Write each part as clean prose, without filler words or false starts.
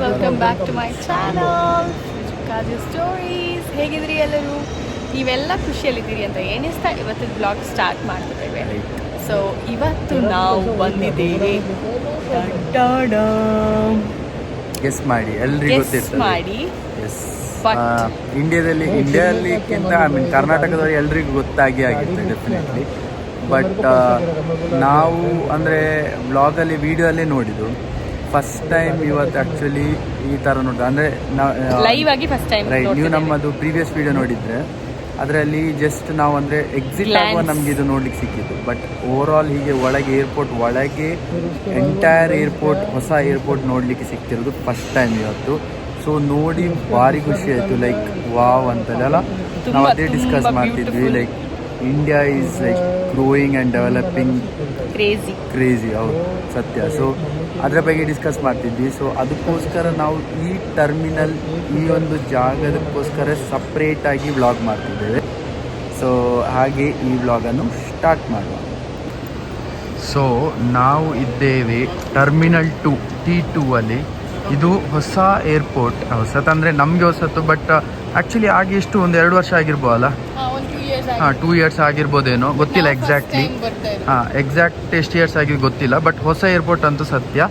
Welcome back to my channel Kaju stories. ಹೇಗಿದ್ರಿ ಎಲ್ಲರೂ? ನೀವೆಲ್ಲ ಖುಷಿಯಲ್ಲಿದ್ದೀರಿ ಅಂತ ಏನಿಸ್ತಾ ಇವತ್ತು ಬ್ಲಾಗ್ ಸ್ಟಾರ್ಟ್ ಮಾಡ್ತಿದ್ದೇವೆ. ಸೊ ಇವತ್ತು ನಾವು ಬಂದಿದ್ದೇವೆ ಗೆಸ್ ಮಾಡಿ, ಎಲ್ರಿಗೂ ಮಾಡಿ ಇಂಡಿಯಾದಲ್ಲಿಕ್ಕಿಂತ ಕರ್ನಾಟಕದವ್ರು ಎಲ್ರಿಗೂ ಗೊತ್ತಾಗಿ ಆಗಿತ್ತು ಡೆಫಿನೆಟ್ಲಿ. ಬಟ್ ನಾವು ಅಂದರೆ ಬ್ಲಾಗಲ್ಲಿ ವಿಡಿಯೋಲ್ಲೇ ನೋಡಿದ್ದು ಫಸ್ಟ್ ಟೈಮ್ ಇವತ್ತು ಆ್ಯಕ್ಚುಲಿ ಈ ಥರ ನೋಡಿದ್ರೆ ಅಂದರೆ ಲೈವ್ ಆಗಿ ಫಸ್ಟ್ ಟೈಮ್ ರೈಟ್. ನೀವು ನಮ್ಮದು ಪ್ರೀವಿಯಸ್ ವಿಡಿಯೋ ನೋಡಿದರೆ ಅದರಲ್ಲಿ ಜಸ್ಟ್ ನಾವು ಅಂದರೆ ಎಕ್ಸಿಟ್ ಆಗುವ ನಮಗೆ ಇದು ನೋಡ್ಲಿಕ್ಕೆ ಸಿಕ್ಕಿತ್ತು. ಬಟ್ ಓವರ್ ಆಲ್ ಹೀಗೆ ಒಳಗೆ ಏರ್ಪೋರ್ಟ್ ಒಳಗೆ ಎಂಟೈರ್ ಏರ್ಪೋರ್ಟ್, ಹೊಸ ಏರ್ಪೋರ್ಟ್ ನೋಡಲಿಕ್ಕೆ ಸಿಕ್ತಿರೋದು ಫಸ್ಟ್ ಟೈಮ್ ಇವತ್ತು. ಸೊ ನೋಡಿ ಭಾರಿ ಖುಷಿ ಆಯಿತು. ಲೈಕ್ ವಾವ್ ಅಂತಲ್ಲ, ನಾವು ಅದೇ ಡಿಸ್ಕಸ್ ಮಾಡ್ತಿದ್ವಿ. Like India is like growing and developing crazy. ಹೌದು, ಸತ್ಯ. ಸೊ ಅದರ ಬಗ್ಗೆ ಡಿಸ್ಕಸ್ ಮಾಡ್ತಿದ್ವಿ. ಸೊ ಅದಕ್ಕೋಸ್ಕರ ನಾವು ಈ ಟರ್ಮಿನಲ್, ಈ ಒಂದು ಜಾಗದಕ್ಕೋಸ್ಕರ ಸಪ್ರೇಟಾಗಿ ವ್ಲಾಗ್ ಮಾಡ್ತಿದ್ದೇವೆ. ಸೊ ಹಾಗೆ ಈ ವ್ಲಾಗನ್ನು ಸ್ಟಾರ್ಟ್ ಮಾಡುವ. ಸೊ ನಾವು ಇದ್ದೇವೆ ಟರ್ಮಿನಲ್ 2 T2 ಅಲ್ಲಿ. ಇದು ಹೊಸ ಏರ್ಪೋರ್ಟ್. ಹೊಸತಂದರೆ ನಮಗೆ ಹೊಸತು, ಬಟ್ ಆ್ಯಕ್ಚುಲಿ ಆಗಿ ಎಷ್ಟು ಒಂದು 2 ವರ್ಷ ಆಗಿರ್ಬೋದಲ್ಲ? 2 ಇಯರ್ಸ್ ಆಗಿರ್ಬೋದೇನೋ, ಗೊತ್ತಿಲ್ಲ ಎಕ್ಸಾಕ್ಟ್ಲಿ. ಎಕ್ಸಾಕ್ಟ್ ಎಷ್ಟು ಇಯರ್ಸ್ ಆಗಿದೆ ಗೊತ್ತಿಲ್ಲ, ಬಟ್ ಹೊಸ ಏರ್ಪೋರ್ಟ್ ಅಂತೂ ಸತ್ಯ.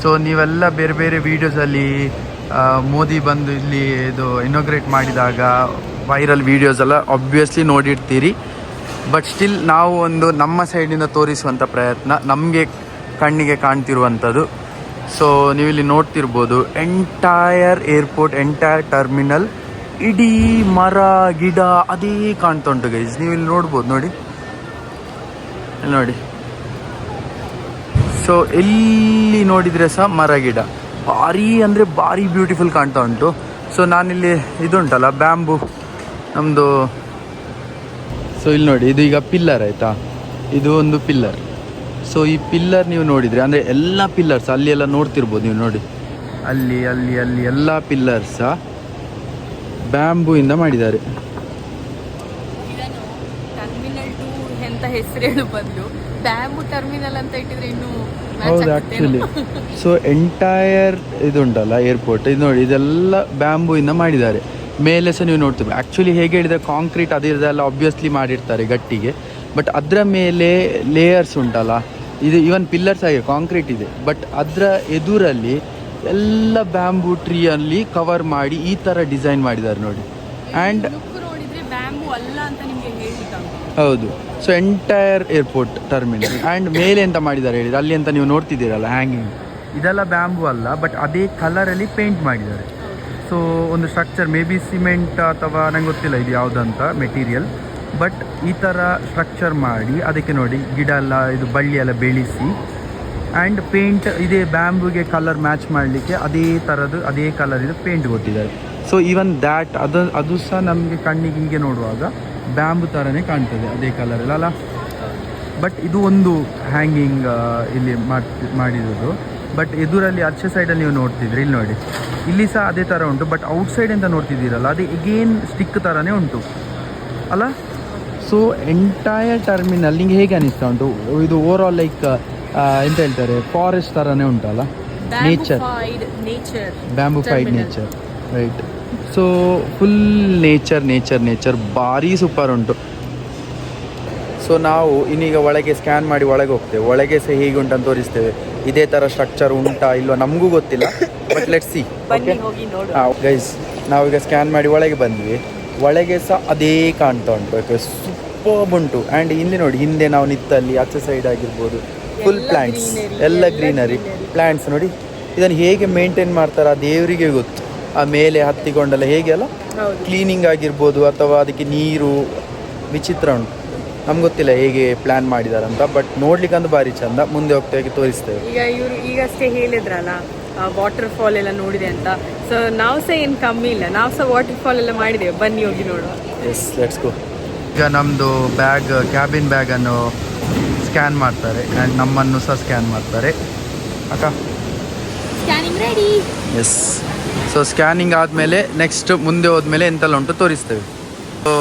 ಸೊ ನೀವೆಲ್ಲ ಬೇರೆ ಬೇರೆ ವೀಡಿಯೋಸಲ್ಲಿ ಮೋದಿ ಬಂದು ಇಲ್ಲಿ ಇದು ಇನಾಗ್ರೇಟ್ ಮಾಡಿದಾಗ ವೈರಲ್ ವೀಡಿಯೋಸ್ ಎಲ್ಲ ಆಬ್ವಿಯಸ್ಲಿ ನೋಡಿರ್ತೀರಿ. ಬಟ್ ಸ್ಟಿಲ್ ನಾವು ಒಂದು ನಮ್ಮ ಸೈಡಿಂದ ತೋರಿಸುವಂಥ ಪ್ರಯತ್ನ, ನಮಗೆ ಕಣ್ಣಿಗೆ ಕಾಣ್ತಿರುವಂಥದ್ದು. ಸೊ ನೀವಿಲ್ಲಿ ನೋಡ್ತಿರ್ಬೋದು ಎಂಟೈರ್ ಏರ್ಪೋರ್ಟ್, ಎಂಟೈರ್ ಟರ್ಮಿನಲ್, ಇಡೀ ಮರ ಗಿಡ ಅದೇ ಕಾಣ್ತಾ ಉಂಟು ಗೈಸ್. ನೀವು ಇಲ್ಲಿ ನೋಡ್ಬೋದು, ನೋಡಿ ನೋಡಿ. ಸೊ ಎಲ್ಲಿ ನೋಡಿದರೆ ಸಹ ಮರ ಗಿಡ ಭಾರಿ ಅಂದರೆ ಭಾರಿ ಬ್ಯೂಟಿಫುಲ್ ಕಾಣ್ತಾ ಉಂಟು. ಸೊ ನಾನಿಲ್ಲಿ ಇದುಂಟಲ್ಲ ಬ್ಯಾಂಬು ನಮ್ಮದು. ಸೊ ಇಲ್ಲಿ ನೋಡಿ, ಇದು ಈಗ ಪಿಲ್ಲರ್ ಆಯಿತಾ, ಇದು ಒಂದು ಪಿಲ್ಲರ್. ಸೊ ಈ ಪಿಲ್ಲರ್ ನೀವು ನೋಡಿದರೆ ಅಂದರೆ ಎಲ್ಲ ಪಿಲ್ಲರ್ಸ್ ಅಲ್ಲಿ ಎಲ್ಲ ನೋಡ್ತಿರ್ಬೋದು ನೀವು, ನೋಡಿ ಅಲ್ಲಿ ಅಲ್ಲಿ ಅಲ್ಲಿ ಎಲ್ಲ ಪಿಲ್ಲರ್ಸ ಬ್ಯಾಂಬೂಯಿಂದ ಮಾಡಿದ್ದಾರೆ. ಟರ್ಮಿನಲ್ 2 ಎಂತ ಹೆಸರೇಳು ಬದಲು ಬ್ಯಾಂಬೂ ಟರ್ಮಿನಲ್ ಅಂತ ಇಟ್ಟಿದ್ರೆ ಇನ್ನೂ ಹೌದು ಆ್ಯಕ್ಚುಲಿ. ಸೊ ಎಂಟೈರ್ ಇದುಂಟಲ್ಲ ಏರ್ಪೋರ್ಟ್, ಇದು ನೋಡಿ ಇದೆಲ್ಲ ಬ್ಯಾಂಬೂಯಿಂದ ಮಾಡಿದ್ದಾರೆ. ಮೇಲೆ ಸಹ ನೀವು ನೋಡ್ತೀವಿ. ಆ್ಯಕ್ಚುಲಿ ಹೇಗೆ ಹೇಳಿದರೆ ಕಾಂಕ್ರೀಟ್ ಅದೆಲ್ಲ ಆಬ್ವಿಯಸ್ಲಿ ಮಾಡಿರ್ತಾರೆ ಗಟ್ಟಿಗೆ, ಬಟ್ ಅದರ ಮೇಲೆ ಲೇಯರ್ಸ್ ಉಂಟಲ್ಲ, ಇದು ಈವನ್ ಪಿಲ್ಲರ್ಸ್ ಆಗಿ ಕಾಂಕ್ರೀಟ್ ಇದೆ, ಬಟ್ ಅದರ ಎದುರಲ್ಲಿ ಎಲ್ಲ ಬ್ಯಾಂಬೂ ಟ್ರೀಯಲ್ಲಿ ಕವರ್ ಮಾಡಿ ಈ ಥರ ಡಿಸೈನ್ ಮಾಡಿದ್ದಾರೆ ನೋಡಿ. ಆ್ಯಂಡ್ ಹೌದು, so entire airport terminal. And ಮೇಲೆ ಎಂತ ಮಾಡಿದ್ದಾರೆ ಹೇಳಿದ್ರೆ, ಅಲ್ಲಿ ಅಂತ ನೀವು ನೋಡ್ತಿದ್ದೀರಲ್ಲ ಹ್ಯಾಂಗಿಂಗ್, ಇದೆಲ್ಲ ಬ್ಯಾಂಬೂ ಅಲ್ಲ, ಬಟ್ ಅದೇ ಕಲರಲ್ಲಿ ಪೇಂಟ್ ಮಾಡಿದ್ದಾರೆ. ಸೊ ಒಂದು ಸ್ಟ್ರಕ್ಚರ್, ಮೇ ಬಿ ಸಿಮೆಂಟ್ ಅಥವಾ ನಂಗೆ ಗೊತ್ತಿಲ್ಲ ಇದು ಯಾವುದಂತ ಮೆಟೀರಿಯಲ್, ಬಟ್ ಈ ಥರ ಸ್ಟ್ರಕ್ಚರ್ ಮಾಡಿ ಅದಕ್ಕೆ ನೋಡಿ ಗಿಡ ಎಲ್ಲ ಇದು ಬಳ್ಳಿ ಎಲ್ಲ ಬೆಳೆಸಿ ಆ್ಯಂಡ್ ಪೇಂಟ್ ಇದೇ ಬ್ಯಾಂಬೂಗೆ ಕಲರ್ ಮ್ಯಾಚ್ ಮಾಡಲಿಕ್ಕೆ ಅದೇ ಥರದ್ದು ಅದೇ ಕಲರ್ ಇದು ಪೇಂಟ್ ಕೊಟ್ಟಿದ್ದಾರೆ. ಸೊ ಈವನ್ ದ್ಯಾಟ್ ಅದು ಸಹ ನಮಗೆ ಕಣ್ಣಿಗೆ ಹೀಗೆ ನೋಡುವಾಗ ಬ್ಯಾಂಬೂ ಥರನೇ ಕಾಣ್ತದೆ ಅದೇ ಕಲರಲ್ಲಿ ಅಲ್ಲ. ಬಟ್ ಇದು ಒಂದು ಹ್ಯಾಂಗಿಂಗ್ ಇಲ್ಲಿ ಮಾಡಿರೋದು. ಬಟ್ ಎದುರಲ್ಲಿ ಆಚೆ ಸೈಡಲ್ಲಿ ನೀವು ನೋಡ್ತಿದ್ರಿ, ಇಲ್ಲಿ ನೋಡಿ ಇಲ್ಲಿ ಸಹ ಅದೇ ಥರ ಉಂಟು. ಬಟ್ ಔಟ್ಸೈಡ್ ಅಂತ ನೋಡ್ತಿದ್ದೀರಲ್ಲ, ಅದು ಎಗೇನ್ ಸ್ಟಿಕ್ ಥರನೇ ಉಂಟು ಅಲ್ಲ. ಸೊ ಎಂಟೈರ್ ಟರ್ಮಿನಲ್ ನಿಮಗೆ ಹೇಗೆ ಅನಿಸ್ತಾ ಉಂಟು? ಇದು ಓವರ್ ಆಲ್ ಲೈಕ್ ಎಂತ ಹೇಳ್ತಾರೆ, ಫಾರೆಸ್ಟ್ ಥರನೇ ಉಂಟಲ್ಲ, nature, bamboofied nature, right. So full nature ಭಾರಿ ಸೂಪರ್ ಉಂಟು. ಸೊ ನಾವು ಇನ್ನೀಗ ಒಳಗೆ ಸ್ಕ್ಯಾನ್ ಮಾಡಿ ಒಳಗೆ ಹೋಗ್ತೇವೆ. ಒಳಗೆ ಸಹ ಹೇಗೆ ಉಂಟಂತ ತೋರಿಸ್ತೇವೆ. ಇದೇ ಥರ ಸ್ಟ್ರಕ್ಚರ್ ಉಂಟಾ ಇಲ್ವಾ ನಮಗೂ ಗೊತ್ತಿಲ್ಲ, ಬಟ್ ಲೆಟ್ಸ್ ಸಿ. ಗೈಸ್ ನಾವೀಗ ಸ್ಕ್ಯಾನ್ ಮಾಡಿ ಒಳಗೆ ಬಂದ್ವಿ. ಒಳಗೆ ಸಹ ಅದೇ ಕಾಣ್ತಾ ಉಂಟು, ಸೂಪರ್ ಉಂಟು. ಆ್ಯಂಡ್ ಇಲ್ಲಿ ನೋಡಿ, ಹಿಂದೆ ನಾವು ನಿತ್ತಲ್ಲಿ ಆಚೆ ಸೈಡ್ ಆಗಿರ್ಬೋದು ಫುಲ್ ಪ್ಲ್ಯಾಂಟ್ಸ್, ಎಲ್ಲ ಗ್ರೀನರಿ ಪ್ಲ್ಯಾಂಟ್ಸ್. ನೋಡಿ ಇದನ್ನು ಹೇಗೆ ಮೇಂಟೈನ್ ಮಾಡ್ತಾರೆ ಆ ದೇವರಿಗೆ ಗೊತ್ತು. ಆ ಮೇಲೆ ಹತ್ತಿಕೊಂಡೆಲ್ಲ ಹೇಗೆ ಅಲ್ಲ ಕ್ಲೀನಿಂಗ್ ಆಗಿರ್ಬೋದು ಅಥವಾ ಅದಕ್ಕೆ ನೀರು ವಿಚಿತ್ರ ಉಂಟು. ನಮ್ಗೆ ಗೊತ್ತಿಲ್ಲ ಹೇಗೆ ಪ್ಲ್ಯಾನ್ ಮಾಡಿದಾರಂತ, ಬಟ್ ನೋಡ್ಲಿಕ್ಕಂತೂ ಭಾರಿ ಚಂದ. ಮುಂದೆ ಹೋಗ್ತಾ ತೋರಿಸ್ತೇವೆ. ಈಗಷ್ಟೇ ಹೇಳಿದ್ರಲ್ಲ ವಾಟರ್ ಫಾಲ್ ಎಲ್ಲ ನೋಡಿದೆ ಅಂತ. ಸೊ ನಾವು ಸಹ ಏನು ಕಮ್ಮಿ ಇಲ್ಲ, ನಾವು ಸಹ ವಾಟರ್ ಫಾಲ್ ಎಲ್ಲ ಮಾಡಿದ್ದೇವೆ. ಬನ್ನಿ ಹೋಗಿ ನೋಡುವ. Yes, let's go. ಈಗ ನಮ್ಮದು ಬ್ಯಾಗ್, ಕ್ಯಾಬಿನ್ ಬ್ಯಾಗನ್ನು ಸ್ಕ್ಯಾನ್ ಮಾಡ್ತಾರೆ ಆ್ಯಂಡ್ ನಮ್ಮನ್ನು ಸಹ ಸ್ಕ್ಯಾನ್ ಮಾಡ್ತಾರೆ. ಅಕ್ಕ scanning ready. Yes. So scanning ಆದಮೇಲೆ ನೆಕ್ಸ್ಟ್ ಮುಂದೆ ಹೋದ್ಮೇಲೆ ಎಂತೆಲ್ಲ ಉಂಟು ತೋರಿಸ್ತೇವೆ. ಸೊ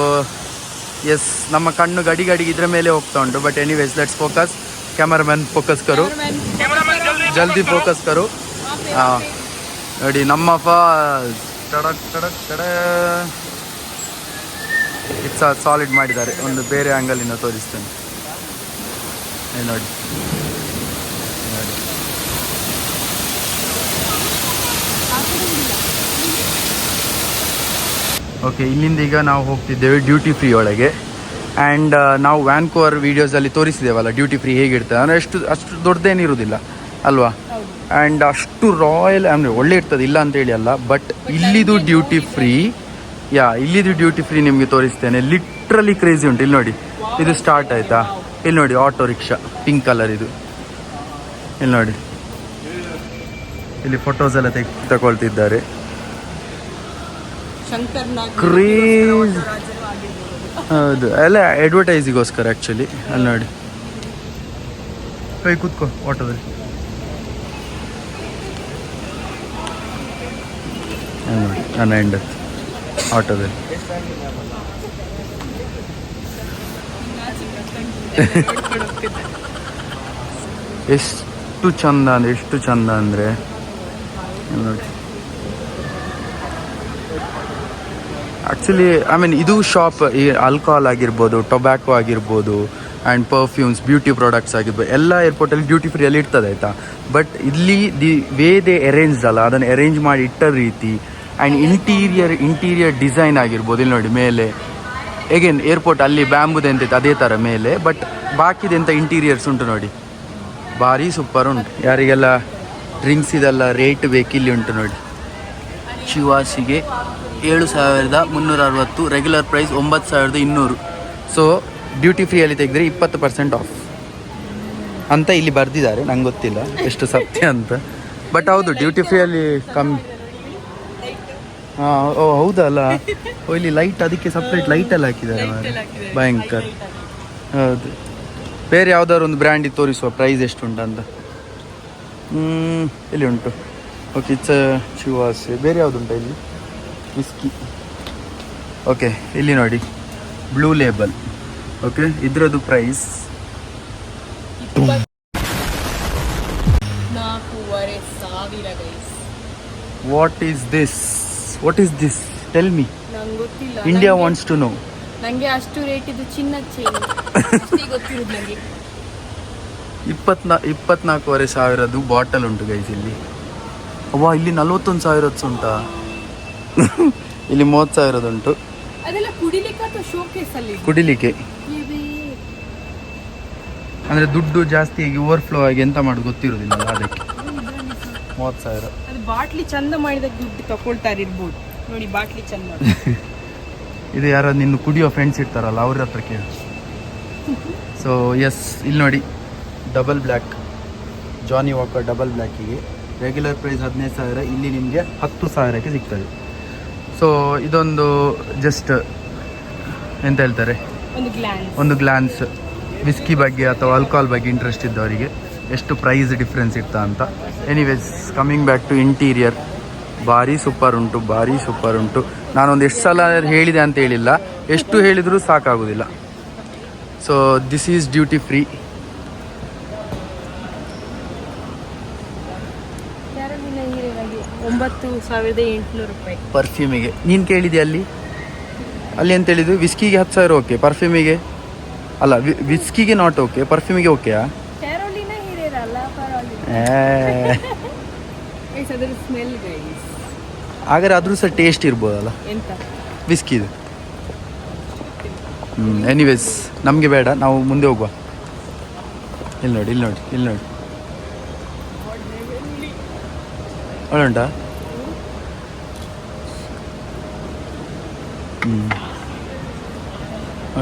ಎಸ್, ನಮ್ಮ ಕಣ್ಣು ಗಡಿಗೆ ಇದ್ರ ಮೇಲೆ ಹೋಗ್ತಾ ಉಂಟು. But anyways let's focus. Cameraman focus ಕರು, ಜಲ್ದಿ ಫೋಕಸ್ ಕರು. ಹಾಂ ನೋಡಿ ನಮ್ಮ ಫಾಲ್ಸ್ ಟಡಕ್ ಟಡಕ್ ಟಡ. ಇಟ್ಸ್ ಸಾಲಿಡ್ ಮಾಡಿದ್ದಾರೆ. ಒಂದು ಬೇರೆ ಆ್ಯಂಗಲಿಂದ ತೋರಿಸ್ತೇನೆ ನೋಡಿ ನೋಡಿ. ಓಕೆ, ಇಲ್ಲಿಂದ ಈಗ ನಾವು ಹೋಗ್ತಿದ್ದೇವೆ ಡ್ಯೂಟಿ ಫ್ರೀ ಒಳಗೆ. ಆ್ಯಂಡ್ ನಾವು ವ್ಯಾನ್ಕೂವರ್ ವೀಡಿಯೋಸಲ್ಲಿ ತೋರಿಸಿದ್ದೇವಲ್ಲ ಡ್ಯೂಟಿ ಫ್ರೀ ಹೇಗಿರ್ತದೆ ಅಂದರೆ ಅಷ್ಟು ದೊಡ್ಡದೇನಿರೋದಿಲ್ಲ ಅಲ್ವಾ. ಆ್ಯಂಡ್ ಅಷ್ಟು ರಾಯಲ್ ಅಂದರೆ ಒಳ್ಳೆ ಇರ್ತದೆ, ಇಲ್ಲ ಅಂತೇಳಿ ಅಲ್ಲ. ಬಟ್ ಇಲ್ಲಿದು ಡ್ಯೂಟಿ ಫ್ರೀ, ಇಲ್ಲಿದು ಡ್ಯೂಟಿ ಫ್ರೀ ನಿಮಗೆ ತೋರಿಸ್ತೇನೆ. ಲಿಟ್ರಲಿ ಕ್ರೇಜಿ ಉಂಟು. ಇಲ್ಲಿ ನೋಡಿ, ಇದು ಸ್ಟಾರ್ಟ್ ಆಯಿತಾ. ಇಲ್ಲಿ ನೋಡಿ ಆಟೋ ರಿಕ್ಷಾ ಪಿಂಕ್ ಕಲರ್ ಇದು. ಇಲ್ಲಿ ನೋಡಿ, ಇಲ್ಲಿ ಫೋಟೋಸ್ ಎಲ್ಲ ತಗೊಳ್ತಿದ್ದಾರೆ. ಕ್ರೇಜ್. ಹೌದು, ಎಲ್ಲ ಅಡ್ವರ್ಟೈಸಿಗೋಸ್ಕರ ಆ್ಯಕ್ಚುಲಿ. ಅಲ್ಲಿ ನೋಡಿ, ಕೈ ಕೂತ್ಕೋ ಆಟೋದಲ್ಲಿ. ನೋಡಿ ನನ್ನ ಹೆಂಡ ಆಟೋದಲ್ಲಿ. ಎಷ್ಟು ಚಂದ ಅಂದರೆ ಎಷ್ಟು ಚಂದ ಅಂದರೆ ನೋಡಿ. ಆ್ಯಕ್ಚುಲಿ ಇದು ಶಾಪ್ ಈ ಆಲ್ಕೋಹಾಲ್ ಆಗಿರ್ಬೋದು, ಟೊಬ್ಯಾಕೊ ಆಗಿರ್ಬೋದು, ಆ್ಯಂಡ್ ಪರ್ಫ್ಯೂಮ್ಸ್, ಬ್ಯೂಟಿ ಪ್ರಾಡಕ್ಟ್ಸ್ ಆಗಿರ್ಬೋದು, ಎಲ್ಲ ಏರ್ಪೋರ್ಟಲ್ಲಿ ಡ್ಯೂಟಿ ಫ್ರೀಯಲ್ಲಿ ಇರ್ತದೆ ಆಯಿತಾ. ಬಟ್ ಇಲ್ಲಿ ದಿ ವೇ ದೇ ಅರೇಂಜ್ ಅಲ್ಲ, ಅದನ್ನು ಅರೇಂಜ್ ಮಾಡಿ ಇಟ್ಟ ರೀತಿ ಆ್ಯಂಡ್ ಇಂಟೀರಿಯರ್ ಡಿಸೈನ್ ಆಗಿರ್ಬೋದು. ಇಲ್ಲಿ ನೋಡಿ ಮೇಲೆ ಎಗೇನ್ ಏರ್ಪೋರ್ಟ್ ಅಲ್ಲಿ ಬ್ಯಾಂಬುದೆಂತೈತೆ ಅದೇ ಥರ ಮೇಲೆ, ಬಟ್ ಬಾಕಿದೆಂತ ಇಂಟೀರಿಯರ್ಸ್ ಉಂಟು ನೋಡಿ, ಭಾರಿ ಸೂಪರ್ ಉಂಟು. ಯಾರಿಗೆಲ್ಲ ಡ್ರಿಂಕ್ಸ್ ಇದೆಲ್ಲ ರೇಟ್ ಬೇಕಿಲ್ಲಿ ಉಂಟು ನೋಡಿ. ಶಿವಾಸಿಗೆ 7,360, ರೆಗ್ಯುಲರ್ ಪ್ರೈಸ್ 9,200. ಸೊ ಡ್ಯೂಟಿ ಫ್ರೀಯಲ್ಲಿ ತೆಗೆದ್ರೆ 20% ಆಫ್ ಅಂತ ಇಲ್ಲಿ ಬರೆದಿದ್ದಾರೆ. ನಂಗೆ ಗೊತ್ತಿಲ್ಲ ಎಷ್ಟು ಸತ್ಯ ಅಂತ, ಬಟ್ ಹೌದು ಡ್ಯೂಟಿ ಫ್ರೀಯಲ್ಲಿ ಕಮ್ಮಿ. ಹಾಂ, ಓ ಹೌದಲ್ಲ, ಇಲ್ಲಿ ಲೈಟ್, ಅದಕ್ಕೆ ಸಪ್ರೇಟ್ ಲೈಟೆಲ್ಲ ಹಾಕಿದ್ದಾರೆ ಭಯಂಕರ. ಹೌದು, ಬೇರೆ ಯಾವುದಾದ್ರು ಒಂದು ಬ್ರ್ಯಾಂಡಿಗೆ ತೋರಿಸುವ ಪ್ರೈಸ್ ಎಷ್ಟು ಉಂಟಂತ. ಇಲ್ಲಿ ಉಂಟು. Okay, it's Chivas. ಬೇರೆ ಯಾವುದು ಉಂಟು ಇಲ್ಲಿ? ವಿಸ್ಕಿ. ಓಕೆ, ಇಲ್ಲಿ ನೋಡಿ ಬ್ಲೂ ಲೇಬಲ್. ಓಕೆ, ಇದರದ್ದು price 4,500. What is this? Tell me. ನಂಗೆ ಗೊತ್ತಿಲ್ಲ. India wants to know. ನನಗೆ ಅಷ್ಟು ರೇಟ್ ಇದು ಚಿನ್ನ ಚೈನ್ ಗೊತ್ತಿರೋದು ನನಗೆ. 24,500 ಬಾಟಲ್ ಉಂಟು ಗೈಸ್ ಇಲ್ಲಿ. ಅವ್ವಾ, ಇಲ್ಲಿ 41,000 ಉಂಟಾ? ಇಲ್ಲಿ 30,000 ಉಂಟು. ಅದೆಲ್ಲ ಕುಡಿಲಿಕ್ಕೆ ಅಥವಾ ಶೋಕೇಸ್ ಅಲ್ಲಿ? ಕುಡಿಲಿಕ್ಕೆ. ಅಂದರೆ ದುಡ್ಡು ಜಾಸ್ತಿ ಆಗಿ ಓವರ್ಫ್ಲೋ ಆಗಿ ಎಂತ ಮಾಡೋದು ಗೊತ್ತಿರೋದಿಲ್ಲ, ಅದಕ್ಕೆ 30,000. ಅದು ಬಾಟ್ಲಿ ಚಂದ ಮಾಡಿದಾಗ ದುಡ್ಡು ತಗೊಳ್ತಾರೆ ಇರ್ಬೋದು ನೋಡಿ. ಬಾಟ್ಲಿ ಚಂದ ಇದು ಯಾರು ನಿನ್ನ ಕುಡಿಯೋ ಫ್ರೆಂಡ್ಸ್ ಇರ್ತಾರಲ್ಲ ಅವ್ರ ಹತ್ರ ಕೇಳಿ. ಸೊ ಎಸ್, ಇಲ್ಲಿ ನೋಡಿ ಡಬಲ್ ಬ್ಲ್ಯಾಕ್ ಜಾನಿ ವಾಕರ್ ಡಬಲ್ ಬ್ಲ್ಯಾಕಿಗೆ ರೆಗ್ಯುಲರ್ ಪ್ರೈಸ್ 15,000, ಇಲ್ಲಿ ನಿಮಗೆ 10,000ಕ್ಕೆ ಸಿಗ್ತದೆ. ಸೊ ಇದೊಂದು ಜಸ್ಟ್ ಎಂತ ಹೇಳ್ತಾರೆ, ಒಂದು ಗ್ಲಾನ್ಸ್ ವಿಸ್ಕಿ ಬಗ್ಗೆ ಅಥವಾ ಆಲ್ಕೋಹಾಲ್ ಬಗ್ಗೆ ಇಂಟ್ರೆಸ್ಟ್ ಇದ್ದವರಿಗೆ ಎಷ್ಟು ಪ್ರೈಸ್ ಡಿಫ್ರೆನ್ಸ್ ಇರ್ತಾ ಅಂತ. Anyways, coming back to interior, ಭಾರಿ ಸೂಪರ್ ಉಂಟು. ನಾನೊಂದು ಎಷ್ಟು ಸಲ ಹೇಳಿದೆ ಅಂತ ಹೇಳಿಲ್ಲ, ಎಷ್ಟು ಹೇಳಿದರೂ ಸಾಕಾಗೋದಿಲ್ಲ. So this is duty free. 9,800 ರೂಪಾಯಿ ಪರ್ಫ್ಯೂಮಿಗೆ. ನೀನು ಕೇಳಿದೆ ಅಲ್ಲಿ ಅಂತ ಹೇಳಿದ್ದು ವಿಸ್ಕಿಗೆ 10,000 ಓಕೆ, ಪರ್ಫ್ಯೂಮಿಗೆ ಅಲ್ಲ, ವಿಸ್ಕಿಗೆ ನಾಟ್ ಓಕೆ, ಪರ್ಫ್ಯೂಮಿಗೆ ಓಕೆಯಾ? ಹಾಗಾದ್ರೆ ಅದ್ರೂ ಸಹ ಟೇಸ್ಟ್ ಇರ್ಬೋದಲ್ಲ ವಿಸ್ಕಿದು. ಎನಿವೇಸ್, ನಮಗೆ ಬೇಡ, ನಾವು ಮುಂದೆ ಹೋಗುವ. ಇಲ್ಲಿ ನೋಡಿ ಒಳ್ಳುಂಟಾ?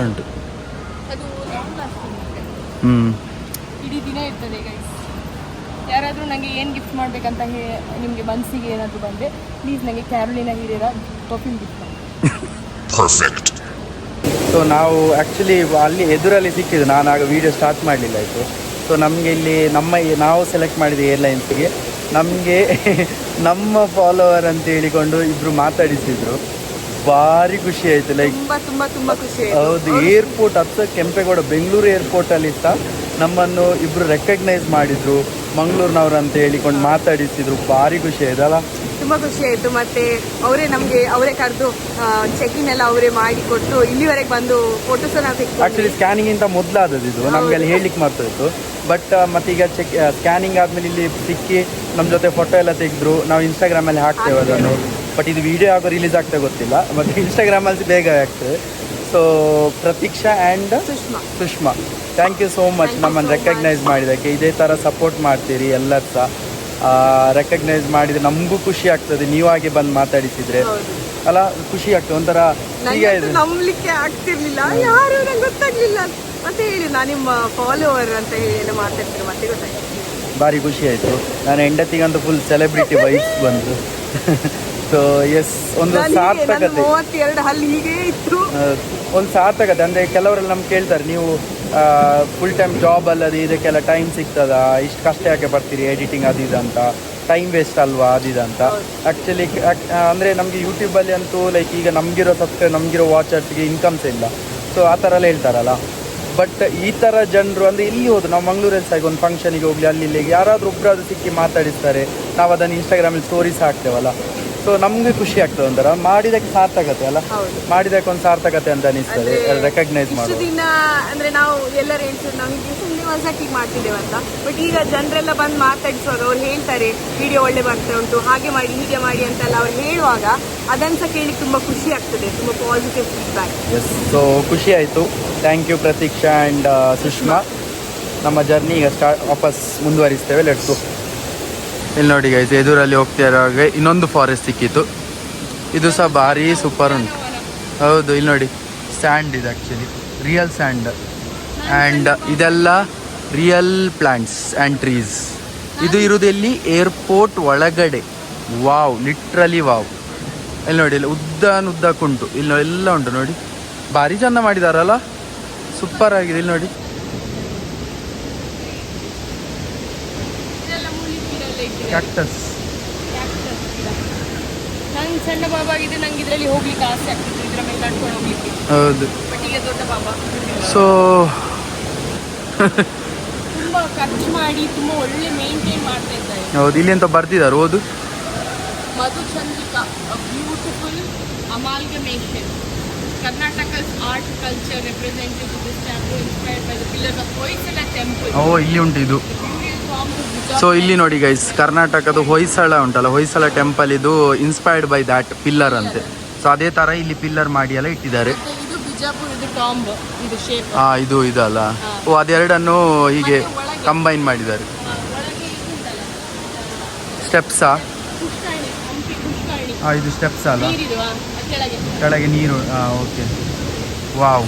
ಉಂಟು. ಇಡೀ ದಿನ ಇರ್ತದೆ ಗೈಸ್. ಯಾರಾದರೂ ನನಗೆ ಏನು ಗಿಫ್ಟ್ ಮಾಡಬೇಕಂತ ನಿಮಗೆ ಮನಸ್ಸಿಗೆ ಏನಾದರೂ ಬಂದರೆ ಪ್ಲೀಸ್ ನನಗೆ ಕ್ಯಾರೋಲಿನಾ ಹೀರೆರಾ ಪರ್ಫ್ಯೂಮ್ ಗಿಫ್ಟ್ ಮಾಡಿ. ಪರ್ಫೆಕ್ಟ್. ಸೊ ನಾವು ಆ್ಯಕ್ಚುಲಿ ಅಲ್ಲಿ ಎದುರಲ್ಲಿ ಸಿಕ್ಕಿದ್ದು, ನಾನು ಆಗ ವೀಡಿಯೋ ಸ್ಟಾರ್ಟ್ ಮಾಡಲಿಲ್ಲ ಆಯಿತು. ಸೊ ನಮಗೆ ಇಲ್ಲಿ ನಾವು ಸೆಲೆಕ್ಟ್ ಮಾಡಿದ ಏರ್ಲೈನ್ಸ್ಗೆ ನಮಗೆ ನಮ್ಮ ಫಾಲೋವರ್ ಅಂತ ಹೇಳಿಕೊಂಡು ಇಬ್ಬರು ಮಾತಾಡಿಸಿದ್ರು. ಭಾರಿ ಖುಷಿ ಆಯಿತು. ಲೈಕ್ ತುಂಬ ಖುಷಿ. ಹೌದು, ಏರ್ಪೋರ್ಟ್ ಕೆಂಪೇಗೌಡ ಬೆಂಗಳೂರು ಏರ್ಪೋರ್ಟಲ್ಲಿ ಸಹ ನಮ್ಮನ್ನು ಇಬ್ಬರು ರೆಕಗ್ನೈಸ್ ಮಾಡಿದರು, ಮಂಗಳೂರಿನವ್ರು ಅಂತ ಹೇಳಿಕೊಂಡು ಮಾತಾಡಿಸಿದ್ರು. ಭಾರಿ ಖುಷಿ ಆಯ್ತಲ್ಲ. ತುಂಬ ಖುಷಿ ಆಯಿತು. ಮತ್ತು ಅವರೇ ಕರೆದು ಚೆಕಿನ್ ಎಲ್ಲ ಅವರೇ ಮಾಡಿ ಕೊಟ್ಟು ಇಲ್ಲಿವರೆಗೆ ಬಂದು ಫೋಟೋಸನ್ನು ತೆಗೆದು ಆ್ಯಕ್ಚುಲಿ ಸ್ಕ್ಯಾನಿಂಗಿಂತ ಮೊದಲಾದದ್ದು ಇದು, ನಮಗೆ ಅಲ್ಲಿ ಹೇಳಲಿಕ್ಕೆ ಮಾಡ್ತಾಯಿತ್ತು. ಬಟ್ ಮತ್ತೀಗ ಸ್ಕ್ಯಾನಿಂಗ್ ಆದಮೇಲೆ ಇಲ್ಲಿ ಸಿಕ್ಕಿ ನಮ್ಮ ಜೊತೆ ಫೋಟೋ ಎಲ್ಲ ತೆಗೆದ್ರು. ನಾವು ಇನ್ಸ್ಟಾಗ್ರಾಮಲ್ಲಿ ಹಾಕ್ತೇವೆ ಅದನ್ನು, ಬಟ್ ಇದು ವಿಡಿಯೋ ಆಗೋ ರಿಲೀಸ್ ಆಗ್ತಾ ಗೊತ್ತಿಲ್ಲ, ಮತ್ತು ಇನ್ಸ್ಟಾಗ್ರಾಮಲ್ಲಿ ಬೇಗ ಆಗ್ತದೆ. So Prateeksha and Sushma, thank you so much ನಮ್ಮನ್ನು ರೆಕಗ್ನೈಸ್ ಮಾಡಿದ್ದಕ್ಕೆ. ಇದೇ ಥರ ಸಪೋರ್ಟ್ ಮಾಡ್ತೀರಿ ಎಲ್ಲರೂ ಸಹ. ರೆಕಗ್ನೈಸ್ ಮಾಡಿದರೆ ನಮಗೂ ಖುಷಿ ಆಗ್ತದೆ, ನೀವು ಹಾಗೆ ಬಂದು ಮಾತಾಡಿಸಿದ್ರೆ ಅಲ್ಲ, ಖುಷಿ ಆಗ್ತದೆ ಒಂಥರ. ಈಗ ನಂಬಲಿಕ್ಕೆ ಆಗ್ತಿರ್ಲಿಲ್ಲ, ಯಾರು ನಂಗೆ ಗೊತ್ತಾಗ್ಲಿಲ್ಲ ಮತ್ತೆ ಹೇಳಿ ನಾನು ನಿಮ್ಮ ಫಾಲೋವರ್ ಅಂತ ಹೇಳಿ ಎಲ್ಲ ಮಾತಾಡ್ತೀನಿ, ಮತ್ತೆ ಗೊತ್ತಾಯ್ತು. ಭಾರಿ ಖುಷಿ ಆಯಿತು. ನಾನು ಹೆಂಡತಿಗಂತೂ ಫುಲ್ ಸೆಲೆಬ್ರಿಟಿ ವೈಫ್ ಬಂತು. ಸೊ ಎಸ್, ಒಂದು ಸಾರ್ಥಕತೆ, 32 ಹಲ್ಲಿ ಹೀಗೆ ಇತ್ತು, ಒಂದು ಸಾರ್ಥಕತೆ. ಅಂದರೆ ಕೆಲವರೆಲ್ಲ ನಮ್ಗೆ ಕೇಳ್ತಾರೆ, ನೀವು ಫುಲ್ ಟೈಮ್ ಜಾಬ್ ಅಲ್ಲದೆ ಇದಕ್ಕೆಲ್ಲ ಟೈಮ್ ಸಿಗ್ತದಾ, ಇಷ್ಟು ಕಷ್ಟ ಯಾಕೆ ಬರ್ತೀರಿ ಎಡಿಟಿಂಗ್ ಅದು ಇದು ಅಂತ, ಟೈಮ್ ವೇಸ್ಟ್ ಅಲ್ವಾ ಅದು ಇದು ಅಂತ. ಆ್ಯಕ್ಚುಲಿ ಅಂದರೆ ನಮಗೆ ಯೂಟ್ಯೂಬಲ್ಲಿ ಅಂತೂ ಲೈಕ್ ಈಗ ನಮಗಿರೋ ಸಬ್ಸ್ಕ್ರೈಬ್, ನಮಗಿರೋ ವಾಚರ್ಸ್ಗೆ ಇನ್ಕಮ್ಸ್ ಇಲ್ಲ. ಸೊ ಆ ಥರ ಎಲ್ಲ ಹೇಳ್ತಾರಲ್ಲ. ಬಟ್ ಈ ಥರ ಜನರು ಅಂದರೆ ಇಲ್ಲಿ ಹೋದ್ರು, ನಾವು ಮಂಗಳೂರಲ್ಲಿ ಸಹ ಒಂದು ಫಂಕ್ಷನಿಗೆ ಹೋಗಲಿ ಅಲ್ಲಿ ಇಲ್ಲಿಗೆ ಯಾರಾದರೂ ಒಬ್ಬರಾದ್ರು ಸಿಕ್ಕಿ ಮಾತಾಡಿಸ್ತಾರೆ, ನಾವು ಅದನ್ನು ಇನ್ಸ್ಟಾಗ್ರಾಮಲ್ಲಿ ಸ್ಟೋರೀಸ್ ಹಾಕ್ತೇವಲ್ಲ. ಸೊ ನಮಗೆ ಖುಷಿ ಆಗ್ತದೆ, ಒಂಥರ ಮಾಡಿದಕ್ಕೆ ಸಾರ್ಥಕತೆ ಅಲ್ಲ, ಮಾಡಿದಕ್ಕೆ ಒಂದು ಸಾರ್ಥಕತೆ ಅಂತ ಅನಿಸ್ತದೆ ರೆಕಗ್ನೈಸ್ ಮಾಡೋದು. ದಿನ ಅಂದರೆ ನಾವು ಎಲ್ಲರೂ ಹೇಳ್ತೀವಿ ನಮಗೆ ಸುಮ್ಮನೆ ಹೊಸಕಿಗೆ ಮಾಡ್ತಿದ್ದೇವೆ ಅಂತ, ಬಟ್ ಈಗ ಜನರೆಲ್ಲ ಬಂದು ಮಾತಾಡಿಸುವಾಗ ಅವ್ರು ಹೇಳ್ತಾರೆ ವಿಡಿಯೋ ಒಳ್ಳೆ ಬರ್ತಾ ಉಂಟು, ಹಾಗೆ ಮಾಡಿ ಹೀಗೆ ಮಾಡಿ ಅಂತೆಲ್ಲ ಅವ್ರು ಹೇಳುವಾಗ ಅದನ್ನು ಸಹ ಕೇಳಿ ತುಂಬ ಖುಷಿ ಆಗ್ತದೆ, ತುಂಬ ಪಾಸಿಟಿವ್ ಫೀಡ್ಬ್ಯಾಕ್. ಎಸ್, ಸೊ ಖುಷಿ ಆಯಿತು. Thank you Prateeksha and Sushma. ನಮ್ಮ ಜರ್ನಿ ಈಗ ವಾಪಸ್ ಮುಂದುವರಿಸ್ತೇವೆ. Let's go. ಇಲ್ಲಿ ನೋಡಿ ಗೈಸ್, ಎದುರಲ್ಲಿ ಹೋಗ್ತಾ ಇರುವಾಗ ಇನ್ನೊಂದು ಫಾರೆಸ್ಟ್ ಸಿಕ್ಕಿತ್ತು. ಇದು ಸಹ ಭಾರಿ ಸೂಪರ್ ಉಂಟು. ಹೌದು, ಇಲ್ಲಿ ನೋಡಿ ಸ್ಯಾಂಡ್ ಇದೆ, ಆ್ಯಕ್ಚುಲಿ ರಿಯಲ್ ಸ್ಯಾಂಡ್ ಆ್ಯಂಡ್ ಇದೆಲ್ಲ ರಿಯಲ್ ಪ್ಲಾಂಟ್ಸ್ ಆ್ಯಂಡ್ ಟ್ರೀಸ್. ಇದು ಇರುವುದು ಎಲ್ಲಿ, ಏರ್ಪೋರ್ಟ್ ಒಳಗಡೆ. Wow, literally wow. ಇಲ್ಲಿ ನೋಡಿ, ಇಲ್ಲಿ ಉದ್ದಕ್ಕುಂಟು, ಇಲ್ಲಿ ಎಲ್ಲ ಉಂಟು ನೋಡಿ, ಭಾರಿ ಚೆಂದ ಮಾಡಿದಾರಲ್ಲ, ಸೂಪರ್ ಆಗಿದೆ. ಇಲ್ಲಿ ನೋಡಿ, ಕ್ಯಾಕ್ಟಸ್. ನಂಗೆ ಸಣ್ಣ ಬಾಬಾ ಆಗಿದೆ, ನಂಗೆ ಇದರಲ್ಲಿ ಹೋಗ್ಲಿಕ್ಕೆ ಆಸೆ ಆಗ್ತಿತ್ತು, ಇದರ ಮೇಲೆ ನಡ್ಕೊಂಡು ಹೋಗ್ಲಿಕ್ಕೆ. ಹೌದು, ಬಟ್ ಈಗ ದೊಡ್ಡ ಬಾಬಾ. ಸೊ ತುಂಬ ಖರ್ಚು ಮಾಡಿ ತುಂಬ ಒಳ್ಳೆ ಮೇಂಟೈನ್ ಮಾಡ್ತಾ ಇದ್ದಾರೆ. ಹೌದು, ಇಲ್ಲಿ ಅಂತ ಬರ್ತಿದ್ದಾರೆ, ಓದು. Madhuchandrika, beautiful amalgamation. Karnataka's art culture represented in this temple inspired by the pillars of Hoysala temple. ಓ, ಇಲ್ಲಿ ಉಂಟು ಇದು. ಸೊ ಇಲ್ಲಿ ನೋಡಿ ಗೈಸ್, ಕರ್ನಾಟಕದ ಹೊಯ್ಸಳ ಉಂಟಲ್ಲ, ಹೊಯ್ಸಳ ಟೆಂಪಲ್ ಇದು ಇನ್ಸ್ಪೈರ್ಡ್ ಬೈ ದ್ಯಾಟ್ ಪಿಲ್ಲರ್ ಅಂತೆ. ಸೊ ಅದೇ ಥರ ಇಲ್ಲಿ ಪಿಲ್ಲರ್ ಮಾಡಿ ಎಲ್ಲ ಇಟ್ಟಿದ್ದಾರೆ. ಇದು ಬಿಜಾಪುರದ ಟಾಂಬ್, ಇದು ಶೇಪ್. ಇದು ಇದಲ್ಲ. ಓ, ಅದೆರಡನ್ನು ಹೀಗೆ ಕಂಬೈನ್ ಮಾಡಿದ್ದಾರೆ. ಸ್ಟೆಪ್ಸಾ? ಇದು ಸ್ಟೆಪ್ಸ್ ಅಲ್ಲ, ಕೆಳಗೆ ನೀರು. Okay, wow.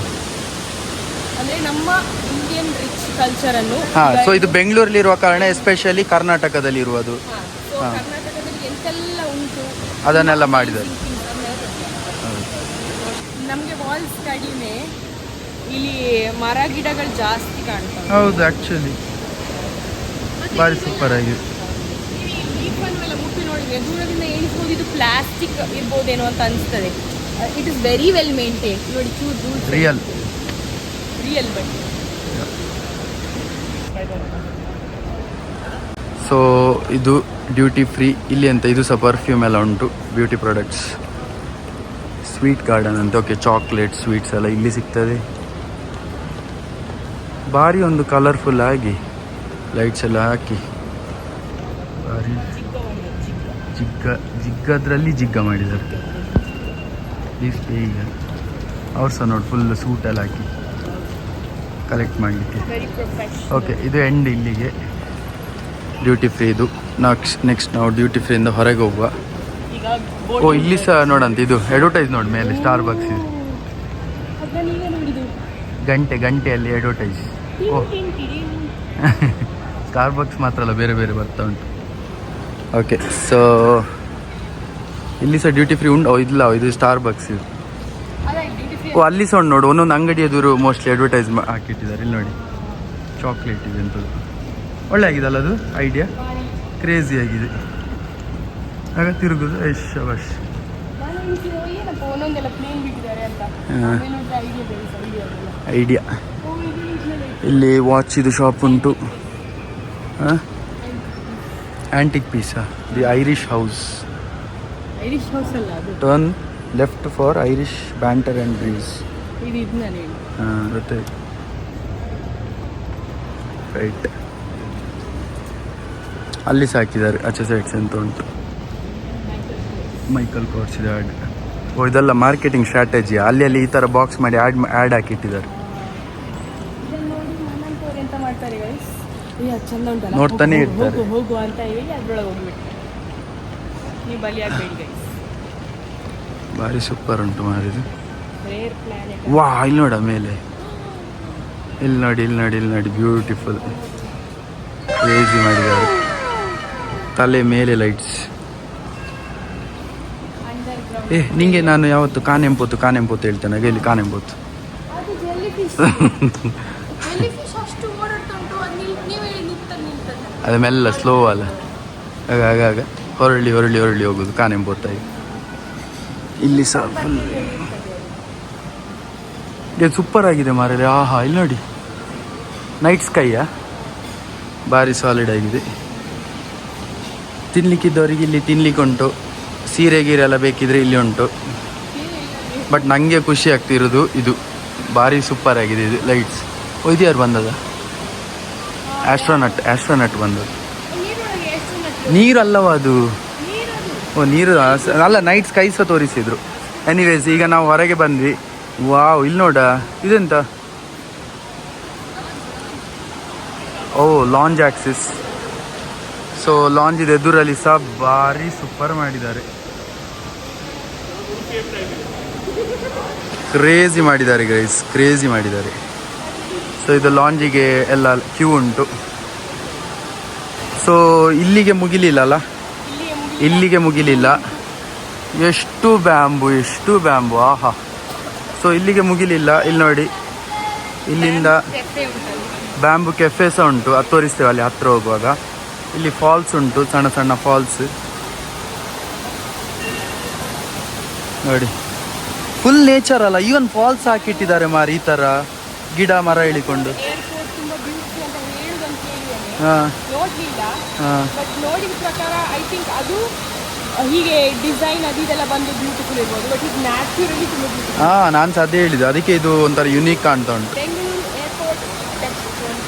ಅಂದ್ರೆ ನಮ್ಮ ಇಂಡಿಯನ್ ರಿಚ್ ಕಲ್ಚರ್ ಅನ್ನು. ಸೊ ಇದು ಬೆಂಗಳೂರಲ್ಲಿ ಇರುವ ಕಾರಣ ಎಸ್ಪೆಷಲಿ ಕರ್ನಾಟಕದಲ್ಲಿ ಇರುವುದು. ಕರ್ನಾಟಕದಲ್ಲಿ ಎಂತೆಲ್ಲ ಉಂಟು ಅದನ್ನೆಲ್ಲ ಮಾಡಿದ್ದಾರೆ. ನಮಗೆ ವಾಲ್ಸ್ ಕಡಿಮೆ, ಇಲ್ಲಿ ಮರ ಗಿಡಗಳು ಜಾಸ್ತಿ ಕಾಣ್ತವೆ. ಹೌದು, ಆ್ಯಕ್ಚುಲಿ ಭಾರಿ ಸೂಪರ್ ಆಗಿದೆ. ಲೀಫನ್ನೆಲ್ಲ ಮುಟ್ಟಿ ನೋಡಿದ್ರೆ ದೂರದಿಂದ ಎಣಿಸ್ಬೋದು ಇದು ಪ್ಲಾಸ್ಟಿಕ್ ಇರ್ಬೋದೇನೋ ಅಂತ ಅನಿಸ್ತದೆ. It is very well maintain. ನೋಡಿ, ರಿಯಲ್ ಬಟ್. ಸೊ ಇದು ಡ್ಯೂಟಿ ಫ್ರೀ ಇಲ್ಲಿ ಅಂತ. ಇದು ಸಹ ಪರ್ಫ್ಯೂಮ್ ಎಲ್ಲ ಉಂಟು, ಬ್ಯೂಟಿ ಪ್ರಾಡಕ್ಟ್ಸ್. ಸ್ವೀಟ್ ಗಾರ್ಡನ್ ಅಂತ. ಓಕೆ, ಚಾಕ್ಲೇಟ್ ಸ್ವೀಟ್ಸ್ ಎಲ್ಲ ಇಲ್ಲಿ ಸಿಗ್ತದೆ. ಭಾರಿ ಒಂದು ಕಲರ್ಫುಲ್ ಆಗಿ ಲೈಟ್ಸ್ ಎಲ್ಲ ಹಾಕಿ ಭಾರಿ ಜಿಗ್ಗದ್ರಲ್ಲಿ ಜಿಗ್ಗ ಮಾಡಿದ್ದಾರೆ. ಈಗ ಅವ್ರು ಸಹ ನೋಡಿ ಫುಲ್ ಸೂಟ್ ಎಲ್ಲ ಹಾಕಿ ಕಲೆಕ್ಟ್ ಮಾಡಲಿಕ್ಕೆ. ಓಕೆ, ಇದು ಎಂಡ್ ಇಲ್ಲಿಗೆ ಡ್ಯೂಟಿ ಫ್ರೀ. ಇದು ನೆಕ್ಸ್ಟ್ ನಾವು ಡ್ಯೂಟಿ ಫ್ರೀಯಿಂದ ಹೊರಗೆ ಹೋಗುವ. ಓ, ಇಲ್ಲಿ ಸಹ ನೋಡಂತ ಇದು ಅಡ್ವರ್ಟೈಸ್ ನೋಡಿ ಮೇಲೆ, ಸ್ಟಾರ್ ಬಕ್ಸ್ ಇದೆ. ಗಂಟೆಯಲ್ಲಿ ಅಡ್ವರ್ಟೈಸ್. ಓ, ಸ್ಟಾರ್ ಬಕ್ಸ್ ಮಾತ್ರ ಅಲ್ಲ, ಬೇರೆ ಬೇರೆ ಬರ್ತಾ ಉಂಟು. ಓಕೆ, ಸೊ ಇಲ್ಲಿ ಸಹ ಡ್ಯೂಟಿ ಫ್ರೀ ಉಂಟು. ಇಲ್ಲ, ಇದು ಸ್ಟಾರ್ ಬಕ್ಸ್ ಇದು. ಓ, ಅಲ್ಲಿ ಸಹ ಉಂಟು ನೋಡು, ಒಂದೊಂದು ಅಂಗಡಿ ಎದುರು ಮೋಸ್ಟ್ಲಿ ಅಡ್ವರ್ಟೈಸ್ ಹಾಕಿಟ್ಟಿದ್ದಾರೆ. ಇಲ್ಲಿ ನೋಡಿ, ಚಾಕ್ಲೇಟ್ ಇದೆ ಅಂತದ್ದು. ಒಳ್ಳೆ ಆಗಿದಲ್ಲ ಅದು ಐಡಿಯಾ, ಕ್ರೇಜಿ ಆಗಿದೆ. ಆಗ ತಿರುಗುದು ಶಬಾಷ್. ಐಡಿಯಾ. ಇಲ್ಲಿ ವಾಚ್ ಇದು ಶಾಪ್ ಉಂಟು. ಆ್ಯಂಟಿಕ್ ಪೀಸಾ, the Irish house. Irish house ಅಲ್ಲ ಅದು. Turn left for Irish banter and breeze. ಇದು ನಾನು ಹೇಳಿ. ಹಾಂ ಗೊತ್ತೆ. ರೈಟ್, ಅಲ್ಲಿ ಸಾಕಿದ್ದಾರೆ ಆಚೆ ಸೈಡ್ಸ್ ಅಂತ ಉಂಟು. ಮೈಕಲ್ ಕೋರ್ಸ್ ಇದೆ ಆ್ಯಡ್. ಓ ಇದೆಲ್ಲ ಮಾರ್ಕೆಟಿಂಗ್ ಸ್ಟ್ರಾಟಜಿ. ಅಲ್ಲಿ ಈ ಥರ ಬಾಕ್ಸ್ ಮಾಡಿ ಆ್ಯಡ್ ಹಾಕಿಟ್ಟಿದ್ದಾರೆ. ಎಂತ ಮಾಡ್ತಾರೆ ಗೈಸ್, ಚಂದ ಉಂಟಲ್ಲ, ನೋಡ್ತಾನೆ ಇರ್ತಾರೆ. ಹೋಗು ಅಂತ ಹೇಳಿ ಅದ್ರೊಳಗೆ ಹೋಗ್ಬಿಟ್ಟು ನೀವು ಬಲಿ ಆಗಬೇಡಿ ಗೈಸ್. ಭಾರಿ ಸೂಪರ್ ಉಂಟು ಮಾರಿದು. Rare planet. ವಾ ಇಲ್ಲಿ ನೋಡ ಮೇಲೆ, ಇಲ್ಲಿ ನೋಡಿ ಬ್ಯೂಟಿಫುಲ್. ಕ್ರೇಜಿ ಮಾಡಿದ್ದಾರೆ. ತಲೆ ಮೇಲೆ ಲೈಟ್ಸ್. ನಿಂಗೆ ನಾನು ಯಾವತ್ತು ಕಾನೆಂಪೋತು ಹೇಳ್ತೇನೆ. ಇಲ್ಲಿ ಕಾನೆಂಪೋತು ಅದು ಜೆಲ್ಲಿಫಿಶ್. ಜೆಲ್ಲಿಫಿಶ್ ಅಷ್ಟು ಓಡಾಡ್ತಾ ಉಂಟು, ಅದು ನೀವು ಹೇಳಿ ನಿಲ್ತದೆ. ಅದು ಮೆಲ್ಲ ಸ್ಲೋ ಅಲ್ಲ, ಆಗ ಹೊರಳಿ ಹೋಗೋದು ಕಾನೆಂಪೋತಾಯಿ. ಇಲ್ಲಿ ಸಹ ಫುಲ್ ಇದು ಸೂಪರ್ ಆಗಿದೆ ಮಾರಲಿ. ಆಹಾ ಇಲ್ಲಿ ನೋಡಿ, ನೈಟ್ ಸ್ಕೈಯಾ ಭಾರಿ ಸಾಲಿಡ್ ಆಗಿದೆ. ತಿನ್ಲಿಕ್ಕಿದ್ದವರಿಗೆ ಇಲ್ಲಿ ತಿನ್ಲಿಕ್ಕೆ ಉಂಟು. ಸೀರೆ ಗೀರೆ ಎಲ್ಲ ಬೇಕಿದ್ರೆ ಇಲ್ಲಿ ಉಂಟು. ಬಟ್ ನನಗೆ ಖುಷಿ ಆಗ್ತಿರೋದು ಇದು, ಭಾರಿ ಸೂಪರ್ ಆಗಿದೆ ಇದು ಲೈಟ್ಸ್. ಇದು ಯಾರು ಬಂದದ? ಆಸ್ಟ್ರೋನಟ್ ಬಂದದ್ದು. ನೀರು ಅಲ್ಲವ ಅದು? ಓ ನೀರು ಅಲ್ಲ, ನೈಟ್ ಸ್ಕೈ ಸಹ ತೋರಿಸಿದ್ರು. ಎನಿವೇಸ್ ಈಗ ನಾವು ಹೊರಗೆ ಬಂದ್ವಿ. ವಾವ್ ಇಲ್ಲಿ ನೋಡ, ಇದೆಂತ? ಓ ಲಾಂಜ್ ಆಕ್ಸಿಸ್. ಸೊ ಲಾಂಜ್ ಇದೆ ಎದುರಲ್ಲಿ ಸಹ, ಭಾರಿ ಸೂಪರ್ ಮಾಡಿದ್ದಾರೆ. ಕ್ರೇಜಿ ಮಾಡಿದ್ದಾರೆ ಗೈಸ್, ಕ್ರೇಜಿ ಮಾಡಿದ್ದಾರೆ. ಸೊ ಇದು ಲಾಂಜಿಗೆ ಎಲ್ಲ ಕ್ಯೂ ಉಂಟು. ಸೊ ಇಲ್ಲಿಗೆ ಮುಗಿಲಿಲ್ಲ. ಎಷ್ಟು ಬ್ಯಾಂಬು ಆಹಾ. ಸೊ ಇಲ್ಲಿಗೆ ಮುಗಿಲಿಲ್ಲ. ಇಲ್ಲಿ ನೋಡಿ, ಇಲ್ಲಿಂದ ಬ್ಯಾಂಬು ಕೆಫೆ ಸಹ ಉಂಟು, ಅದು ತೋರಿಸ್ತೇವೆ ಅಲ್ಲಿ ಹತ್ರ ಹೋಗುವಾಗ. ಇಲ್ಲಿ ಫಾಲ್ಸ್ ಉಂಟು, ಸಣ್ಣ ಸಣ್ಣ ಫಾಲ್ಸ್ ನೋಡಿ. ಫುಲ್ ನೇಚರ್ ಅಲ್ಲ, ಈವನ್ ಫಾಲ್ಸ್ ಹಾಕಿಟ್ಟಿದ್ದಾರೆ ಮಾರಿ, ಈ ಥರ ಗಿಡ ಮರ ಇಳಿಕೊಂಡು. ನೋಡಿದ ಪ್ರಕಾರ ಐ ಥಿಂಕ್ ಅದು ಹೀಗೆ ಡಿಸೈನ್ ಅದು ಇದೆಲ್ಲ ಬಂದು ಬ್ಯೂಟಿಫುಲ್ ಇರ್ಬೋದು, ಬಟ್ ಇದು ನ್ಯಾಚುರಲಿ ತುಂಬ ಬ್ಯೂಟಿಫುಲ್. ನಾನು ಸಹ ಅದೇ ಹೇಳಿದೆ, ಅದಕ್ಕೆ ಇದು ಒಂಥರ ಯುನೀಕ್ ಕಾಣ್ತಾ ಉಂಟು. ಬೆಂಗಳೂರು ಏರ್ಪೋರ್ಟ್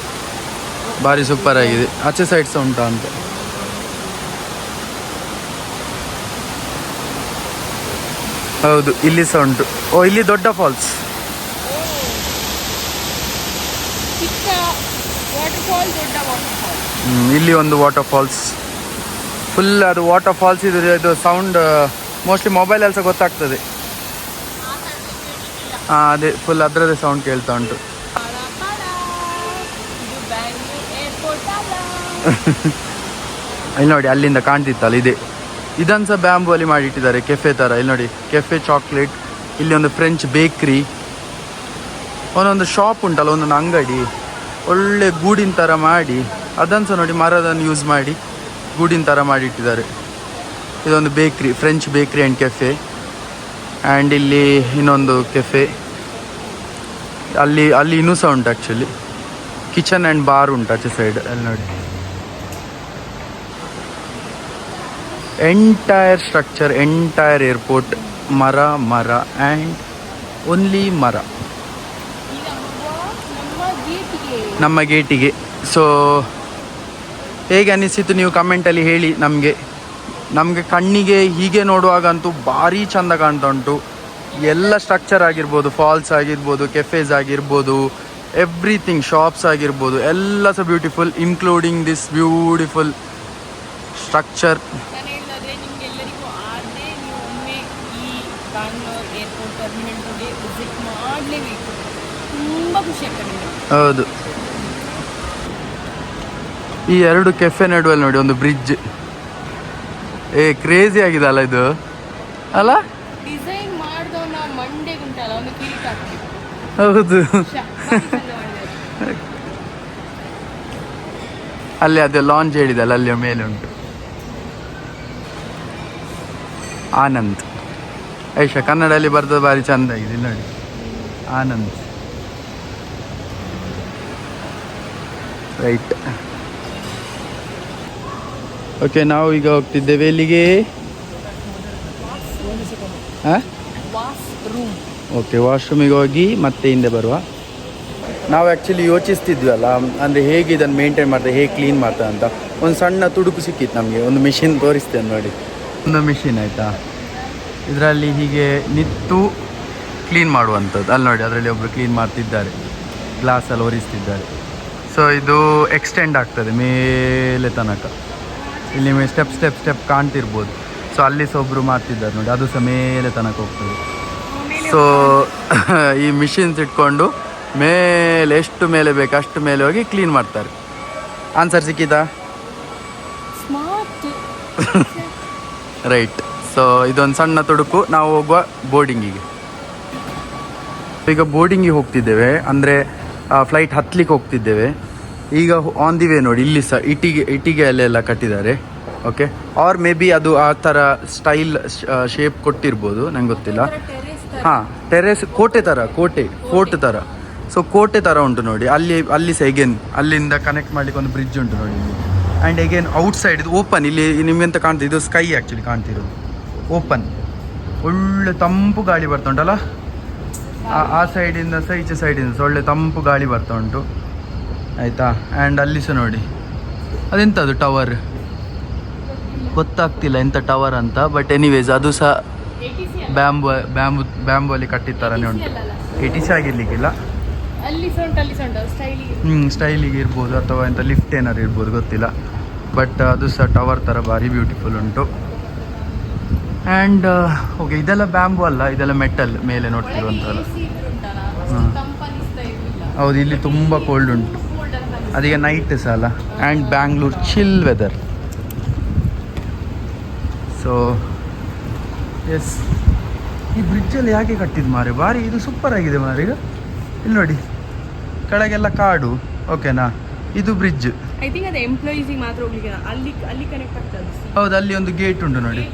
ಭಾರಿ ಸೂಪರ್ ಆಗಿದೆ. ಆಚೆ ಸೈಡ್ ಸಹ ಉಂಟಾ ಅಂತ. ಹೌದು ಇಲ್ಲಿ ಸಹ ಉಂಟು. ಓ ಇಲ್ಲಿ ದೊಡ್ಡ ಫಾಲ್ಸ್. ಚಿಕ್ಕ ವಾಟರ್ ಫಾಲ್, ದೊಡ್ಡ ವಾಟರ್ ಫಾಲ್. ಇಲ್ಲಿ ಒಂದು ವಾಟರ್ ಫಾಲ್ಸ್. ಫುಲ್ ಅದು ವಾಟರ್ ಫಾಲ್ಸ್ ಇದು ಸೌಂಡ್ ಮೋಸ್ಟ್ಲಿ ಮೊಬೈಲಲ್ಲಿ ಸಹ ಗೊತ್ತಾಗ್ತದೆ. ಅದೇ ಫುಲ್ ಅದರದ್ದೇ ಸೌಂಡ್ ಕೇಳ್ತಾ ಉಂಟು. ಇಲ್ಲಿ ನೋಡಿ, ಅಲ್ಲಿಂದ ಕಾಣ್ತಿತ್ತಲ್ಲ ಇದೆ. ಇದನ್ನು ಸಹ ಬ್ಯಾಂಬೂ ಅಲ್ಲಿ ಮಾಡಿಟ್ಟಿದ್ದಾರೆ, ಕೆಫೆ ಥರ. ಇಲ್ಲಿ ನೋಡಿ, ಕೆಫೆ ಚಾಕ್ಲೇಟ್. ಇಲ್ಲಿ ಒಂದು ಫ್ರೆಂಚ್ ಬೇಕ್ರಿ, ಒಂದೊಂದು ಶಾಪ್ ಉಂಟಲ್ಲ, ಒಂದೊಂದು ಅಂಗಡಿ ಒಳ್ಳೆ ಗೂಡಿನ ಥರ ಮಾಡಿ, ಅದನ್ನು ಸಹ ನೋಡಿ ಮರದನ್ನು ಯೂಸ್ ಮಾಡಿ ಗೂಡಿನ ಥರ ಮಾಡಿಟ್ಟಿದ್ದಾರೆ. ಇದೊಂದು ಬೇಕ್ರಿ, ಫ್ರೆಂಚ್ ಬೇಕ್ರಿ ಆ್ಯಂಡ್ ಕೆಫೆ. ಆ್ಯಂಡ್ ಇಲ್ಲಿ ಇನ್ನೊಂದು ಕೆಫೆ, ಅಲ್ಲಿ ಇನ್ನೂ ಸಹ ಉಂಟು ಆ್ಯಕ್ಚುಲಿ. ಕಿಚನ್ ಆ್ಯಂಡ್ ಬಾರ್ ಉಂಟು ಆಚೆ ಸೈಡ್. ಅಲ್ಲಿ ನೋಡಿ, ಎಂಟೈರ್ ಸ್ಟ್ರಕ್ಚರ್, ಎಂಟೈರ್ ಏರ್ಪೋರ್ಟ್ ಮರ ಆ್ಯಂಡ್ ಓನ್ಲಿ ಮರ ನಮ್ಮ ಗೇಟಿಗೆ. ಸೊ ಹೇಗೆ ಅನ್ನಿಸಿತು ನೀವು ಕಮೆಂಟಲ್ಲಿ ಹೇಳಿ. ನಮಗೆ ಕಣ್ಣಿಗೆ ಹೀಗೆ ನೋಡುವಾಗಂತೂ ಭಾರಿ ಚೆಂದ ಕಾಣ್ತಾ ಉಂಟು. ಎಲ್ಲ ಸ್ಟ್ರಕ್ಚರ್ ಆಗಿರ್ಬೋದು, ಫಾಲ್ಸ್ ಆಗಿರ್ಬೋದು, ಕೆಫೇಸ್ ಆಗಿರ್ಬೋದು, ಎವ್ರಿಥಿಂಗ್, ಶಾಪ್ಸ್ ಆಗಿರ್ಬೋದು, ಎಲ್ಲ ಸಹ beautiful, including this beautiful structure. ಹೌದು, ಈ ಎರಡು ಕೆಫೆ ನಡುವಲ್ಲಿ ನೋಡಿ ಒಂದು ಬ್ರಿಡ್ಜ್. ಕ್ರೇಜಿ ಆಗಿದೆ ಅಲ್ಲ ಇದು, ಅಲ್ಲ? ಡಿಸೈನ್ ಮಾಡಿದವನ ಮಂಡೆ ಉಂಟಲ್ಲ, ಒಂದು ಕಿರೀಟ. ಹೌದು, ಅಲ್ಲಿ ಅದೇ ಲಾಂಚ್ ಹೇಳಿದಲ್ಲ, ಅಲ್ಲಿ ಮೇಲೆ ಉಂಟು ಆನಂದ್. ಐಶಾ ಕನ್ನಡಲ್ಲಿ ಬರ್ತದೆ, ಭಾರಿ ಚಂದ ಆಗಿದೆ ನೋಡಿ, ಆನಂದ್. Right, okay. ನಾವು ಈಗ ಹೋಗ್ತಿದ್ದೇವೆ ಎಲ್ಲಿಗೆ? ಹಾಂ ವಾಶ್ ರೂಮ್. ಓಕೆ, ವಾಶ್ರೂಮಿಗೆ ಹೋಗಿ ಮತ್ತೆ ಹಿಂದೆ ಬರುವ. ನಾವು ಆ್ಯಕ್ಚುಲಿ ಯೋಚಿಸ್ತಿದ್ವಲ್ಲ, ಅಂದರೆ ಹೇಗೆ ಇದನ್ನು ಮೇಂಟೈನ್ ಮಾಡ್ತಾರೆ, ಹೇಗೆ ಕ್ಲೀನ್ ಮಾಡ್ತಾರೆ ಅಂತ. ಒಂದು ಸಣ್ಣ ತುಡುಕು ಸಿಕ್ಕಿತ್ತು ನಮಗೆ, ಒಂದು ಮಿಷಿನ್ ತೋರಿಸ್ತೇನೆ ನೋಡಿ. ಒಂದು ಮಿಷಿನ್ ಆಯಿತಾ, ಇದರಲ್ಲಿ ಹೀಗೆ ನಿಂತು ಕ್ಲೀನ್ ಮಾಡುವಂಥದ್ದು. ಅಲ್ಲಿ ನೋಡಿ, ಅದರಲ್ಲಿ ಒಬ್ಬರು ಕ್ಲೀನ್ ಮಾಡ್ತಿದ್ದಾರೆ, ಗ್ಲಾಸಲ್ಲಿ ಒರೆಸ್ತಿದ್ದಾರೆ. ಸೊ ಇದು ಎಕ್ಸ್ಟೆಂಡ್ ಆಗ್ತದೆ ಮೇಲೆ ತನಕ. ಇಲ್ಲಿ ಸ್ಟೆಪ್ ಕಾಣ್ತಿರ್ಬೋದು. ಸೊ ಅಲ್ಲಿ ಸಹ ಒಬ್ಬರು ಮಾಡ್ತಿದ್ದಾರೆ ನೋಡಿ, ಅದು ಸಹ ಮೇಲೆ ತನಕ ಹೋಗ್ತದೆ. ಸೊ ಈ ಮಿಷಿನ್ಸ್ ಇಟ್ಕೊಂಡು ಮೇಲೆ ಎಷ್ಟು ಮೇಲೆ ಬೇಕು ಅಷ್ಟು ಮೇಲೆ ಹೋಗಿ ಕ್ಲೀನ್ ಮಾಡ್ತಾರೆ. ಆನ್ಸರ್ ಸಿಕ್ಕಿತಾ? ಸ್ಮಾರ್ಟ್. ರೈಟ್. ಸೊ ಇದೊಂದು ಸಣ್ಣ ತುಡುಕು. ನಾವು ಹೋಗುವ ಬೋರ್ಡಿಂಗಿಗೆ. ಈಗ ಬೋರ್ಡಿಂಗಿಗೆ ಹೋಗ್ತಿದ್ದೇವೆ, ಅಂದರೆ ಫ್ಲೈಟ್ ಹತ್ತಲಿಕ್ಕೆ ಹೋಗ್ತಿದ್ದೇವೆ. ಈಗ ಆನ್ ದಿ ವೇ ನೋಡಿ, ಇಲ್ಲಿ ಸಹ ಇಟ್ಟಿಗೆ ಅಲ್ಲೆಲ್ಲ ಕಟ್ಟಿದ್ದಾರೆ. ಓಕೆ, ಆರ್ ಮೇ ಬಿ ಅದು ಆ ಥರ ಸ್ಟೈಲ್ ಶೇಪ್ ಕೊಟ್ಟಿರ್ಬೋದು, ನಂಗೆ ಗೊತ್ತಿಲ್ಲ. ಹಾಂ, ಟೆರೇಸ್ ಕೋಟೆ ಥರ, ಫೋರ್ಟ್ ಥರ. ಸೊ ಕೋಟೆ ಥರ ಉಂಟು ನೋಡಿ. ಅಲ್ಲಿ ಸಹ ಎಗೇನ್ ಅಲ್ಲಿಂದ ಕನೆಕ್ಟ್ ಮಾಡಲಿಕ್ಕೆ ಒಂದು ಬ್ರಿಡ್ಜ್ ಉಂಟು ನೋಡಿ ಇಲ್ಲಿ. ಆ್ಯಂಡ್ ಎಗೇನ್ ಔಟ್ಸೈಡ್ ಇದು ಓಪನ್. ಇಲ್ಲಿ ನಿಮಗೆಂತ ಕಾಣ್ತಿದೆ, ಇದು ಸ್ಕೈ ಆ್ಯಕ್ಚುಲಿ ಕಾಣ್ತಿರೋದು ಓಪನ್. ಒಳ್ಳೆ ತಂಪು ಗಾಳಿ ಬರ್ತಾ ಉಂಟಲ್ಲ, ಆ ಸೈಡಿಂದ ಸಹ ಈಚೆ ಸೈಡಿಂದ ಸಹ ಒಳ್ಳೆ ತಂಪು ಗಾಳಿ ಬರ್ತಾ ಉಂಟು ಆಯಿತಾ. ಆ್ಯಂಡ್ ಅಲ್ಲಿ ಸಹ ನೋಡಿ, ಅದೆಂಥದ್ದು ಟವರ್ ಗೊತ್ತಾಗ್ತಿಲ್ಲ ಎಂಥ ಟವರ್ ಅಂತ. ಬಟ್ ಎನಿವೇಸ್ ಅದು ಸಹ ಬ್ಯಾಂಬು ಅಲ್ಲಿ ಕಟ್ಟಿದ ಥರನೇ ಉಂಟು. ATC ಆಗಿರ್ಲಿಕ್ಕಿಲ್ಲ, ಸ್ಟೈಲಿಗೆ ಇರ್ಬೋದು, ಅಥವಾ ಎಂಥ ಲಿಫ್ಟ್ ಏನಾರು ಇರ್ಬೋದು, ಗೊತ್ತಿಲ್ಲ. ಬಟ್ ಅದು ಸಹ ಟವರ್ ಥರ ಭಾರಿ ಬ್ಯೂಟಿಫುಲ್ ಉಂಟು. ಆ್ಯಂಡ್ ಓಕೆ, ಇದೆಲ್ಲ ಬ್ಯಾಂಬು ಅಲ್ಲ, ಇದೆಲ್ಲ ಮೆಟಲ್ ಮೇಲೆ ನೋಡ್ತಿರುವಂಥಲ್ಲ. ಹೌದು, ಇಲ್ಲಿ ತುಂಬ ಕೋಲ್ಡ್ ಉಂಟು, ಅದೀಗ ನೈಟ್ ಸಹ ಅಲ್ಲ. And Bangalore chill weather. So yes, ಈ ಬ್ರಿಡ್ಜಲ್ಲಿ ಯಾಕೆ ಕಟ್ಟಿದ್ದು ಮಾರೆ, ಭಾರಿ ಇದು ಸೂಪರ್ ಆಗಿದೆ ಮಾರೆ. ಈಗ ಇಲ್ಲಿ ನೋಡಿ, ಕೆಳಗೆಲ್ಲ ಕಾಡು, ಓಕೆನಾ. ಇದು ಬ್ರಿಡ್ಜ್. ಐ ಥಿಂಕ್ ಅದು ಎಂಪ್ಲಾಯೀಸಿಗೆ ಮಾತ್ರ ಹೋಗ್ಲಿಕ್ಕೆ, ಅಲ್ಲಿ ಕನೆಕ್ಟ್ ಆಗ್ತದೆ. ಹೌದು, ಅಲ್ಲಿ ಒಂದು ಗೇಟ್ ಉಂಟು ನೋಡಿ,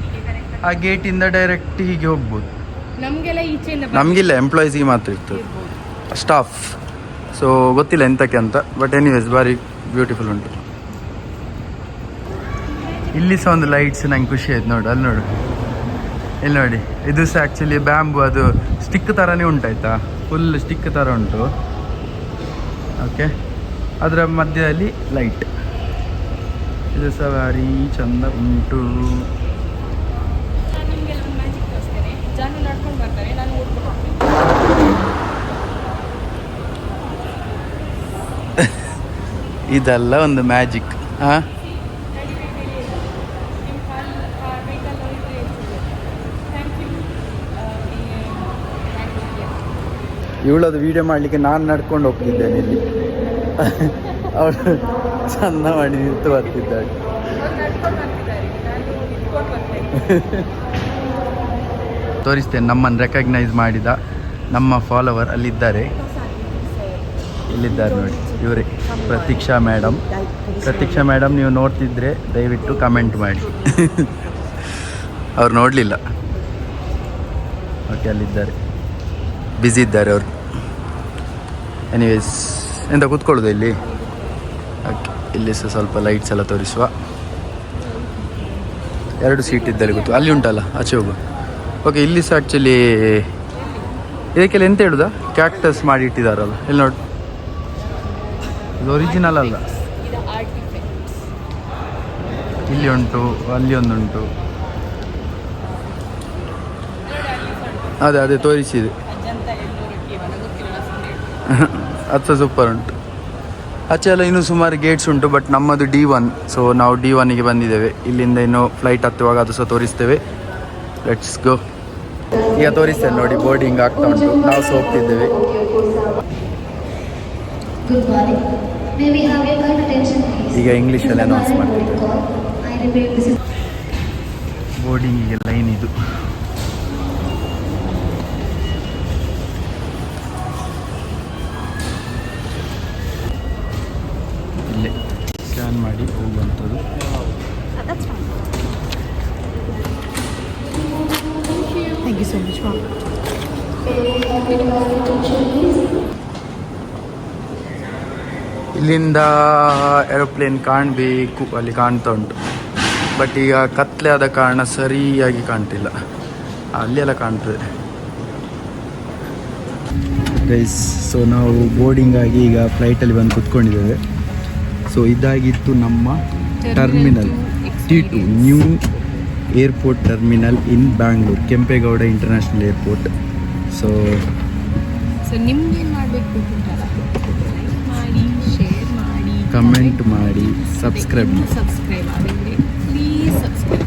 ಆ ಗೇಟಿಂದ ಡೈರೆಕ್ಟ್ ಹೀಗೆ ಹೋಗ್ಬೋದು. ನಮಗೆಲ್ಲ ಈಚೆಯಿಂದ ನಮಗಿಲ್ಲ, ಎಂಪ್ಲಾಯೀಸಿಗೆ ಮಾತ್ರ ಇರ್ತದೆ, ಸ್ಟಾಫ್. ಸೊ ಗೊತ್ತಿಲ್ಲ ಎಂತಕ್ಕೆ ಅಂತ. ಬಟ್ ಎನಿವೇಸ್ ಭಾರಿ ಬ್ಯೂಟಿಫುಲ್ ಉಂಟು. ಇಲ್ಲಿ ಸಹ ಒಂದು ಲೈಟ್ಸ್ ನಂಗೆ ಖುಷಿ ಆಯ್ತು ನೋಡು, ಅಲ್ಲಿ ನೋಡು, ಇಲ್ಲಿ ನೋಡಿ. ಇದು ಸಹ ಆ್ಯಕ್ಚುಲಿ ಬ್ಯಾಂಬು, ಅದು ಸ್ಟಿಕ್ ಥರನೇ ಉಂಟಾಯ್ತಾ, ಫುಲ್ ಸ್ಟಿಕ್ ಥರ ಉಂಟು. ಓಕೆ, ಅದರ ಮಧ್ಯದಲ್ಲಿ ಲೈಟ್. ಇದು ಸಹ ಭಾರಿ ಚಂದ ಉಂಟು. ಇದೆಲ್ಲ ಒಂದು ಮ್ಯಾಜಿಕ್. ಹಾಂ, ಇವಳದು ವಿಡಿಯೋ ಮಾಡಲಿಕ್ಕೆ ನಾನು ನಡ್ಕೊಂಡು ಹೋಗ್ತಿದ್ದೇನೆ ಇಲ್ಲಿ. ಅವಳು ಚಂದ ಮಾಡಿ ನಿಂತು ಬರ್ತಿದ್ದಾಳೆ. ತೋರಿಸ್ತೇನೆ, ನಮ್ಮನ್ನು ರೆಕಗ್ನೈಸ್ ಮಾಡಿದ ನಮ್ಮ ಫಾಲೋವರ್ ಅಲ್ಲಿದ್ದಾರೆ. ಇಲ್ಲಿದ್ದಾರೆ ನೋಡಿ, ಇವರೇ ಪ್ರತೀಕ್ಷಾ ಮೇಡಮ್. ಪ್ರತೀಕ್ಷಾ ಮೇಡಮ್, ನೀವು ನೋಡ್ತಿದ್ರೆ ದಯವಿಟ್ಟು ಕಮೆಂಟ್ ಮಾಡಿ. ಅವ್ರು ನೋಡಲಿಲ್ಲ. ಓಕೆ, ಅಲ್ಲಿದ್ದಾರೆ, ಬ್ಯುಸಿ ಇದ್ದಾರೆ ಅವರು. ಎನಿವೇಸ್, ಎಂತ ಕೂತ್ಕೊಳ್ಳೋದು ಇಲ್ಲಿ. ಓಕೆ, ಇಲ್ಲಿ ಸಹ ಸ್ವಲ್ಪ ಲೈಟ್ಸ್ ಎಲ್ಲ ತೋರಿಸುವ. 2 ಸೀಟ್ ಇದ್ದಲ್ಲಿ ಕೂತು, ಅಲ್ಲಿ ಉಂಟಲ್ಲ ಆಚೆ ಹೋಗು. ಓಕೆ, ಇಲ್ಲಿ ಸಹ ಆ್ಯಕ್ಚುಲಿ ಇದಕ್ಕೆಲ್ಲ ಎಂತ ಹೇಳುದಾ, ಕ್ಯಾಕ್ಟಸ್ ಮಾಡಿ ಇಟ್ಟಿದ್ದಾರಲ್ಲ, ಇಲ್ಲಿ ನೋಡಿ. ಇದು ಒರಿಜಿನಲ್ ಅಲ್ಲ, ಇಲ್ಲಿ ಉಂಟು, ಅಲ್ಲಿ ಒಂದುಂಟು. ಅದೇ ತೋರಿಸಿದೆ, ಅದು ಸೂಪರ್ ಉಂಟು. ಆಚೆ ಎಲ್ಲ ಇನ್ನೂ ಸುಮಾರು ಗೇಟ್ಸ್ ಉಂಟು. ಬಟ್ ನಮ್ಮದು D1, ಸೊ ನಾವು D1ಗೆ ಬಂದಿದ್ದೇವೆ. ಇಲ್ಲಿಂದ ಇನ್ನು ಫ್ಲೈಟ್ ಹತ್ತುವಾಗ ಅದು ಸಹ ತೋರಿಸ್ತೇವೆ. Let's go. ಈಗ ತೋರಿಸ್ತೇನೆ ನೋಡಿ, ಬೋರ್ಡಿಂಗ್ ಆಗ್ತಾ ಉಂಟು, ನಾವು ಸಹ ಹೋಗ್ತಿದ್ದೇವೆ. ಈಗ ಇಂಗ್ಲೀಷಲ್ಲಿ ಅನೌನ್ಸ್ ಮಾಡ್ತಿದ್ದೇವೆ. ಬೋರ್ಡಿಂಗಿಗೆ ಲೈನ್ ಇದು. ಇಲ್ಲೇ ಸ್ಕ್ಯಾನ್ ಮಾಡಿ ಹೋಗುವಂಥದ್ದು. Thank you so much, Mom. ಇಲ್ಲಿಂದ ಏರೋಪ್ಲೇನ್ ಕಾಣಬೇಕು, ಅಲ್ಲಿ ಕಾಣ್ತಾ ಉಂಟು. ಬಟ್ ಈಗ ಕತ್ಲೆ ಆದ ಕಾರಣ ಸರಿಯಾಗಿ ಕಾಣ್ತಿಲ್ಲ. ಅಲ್ಲೆಲ್ಲ ಕಾಣ್ತದೆ ಗೈಸ್. ಸೊ ನಾವು ಬೋರ್ಡಿಂಗ್ ಆಗಿ ಈಗ ಫ್ಲೈಟಲ್ಲಿ ಬಂದು ಕುತ್ಕೊಂಡಿದ್ದೇವೆ. ಸೊ ಇದಾಗಿತ್ತು ನಮ್ಮ terminal T2 new airport terminal in Bangalore, Kempegowda international airport. So ನಿಮ್ಗೇನು ಮಾಡಬೇಕು ಲೈಕ್ ಮಾಡಿ, ಶೇರ್ ಮಾಡಿ, ಕಮೆಂಟ್ ಮಾಡಿ, ಸಬ್ಸ್ಕ್ರೈಬ್ ಆಗಿದ್ರೆ ಪ್ಲೀಸ್ ಸಬ್ಸ್ಕ್ರೈಬ್.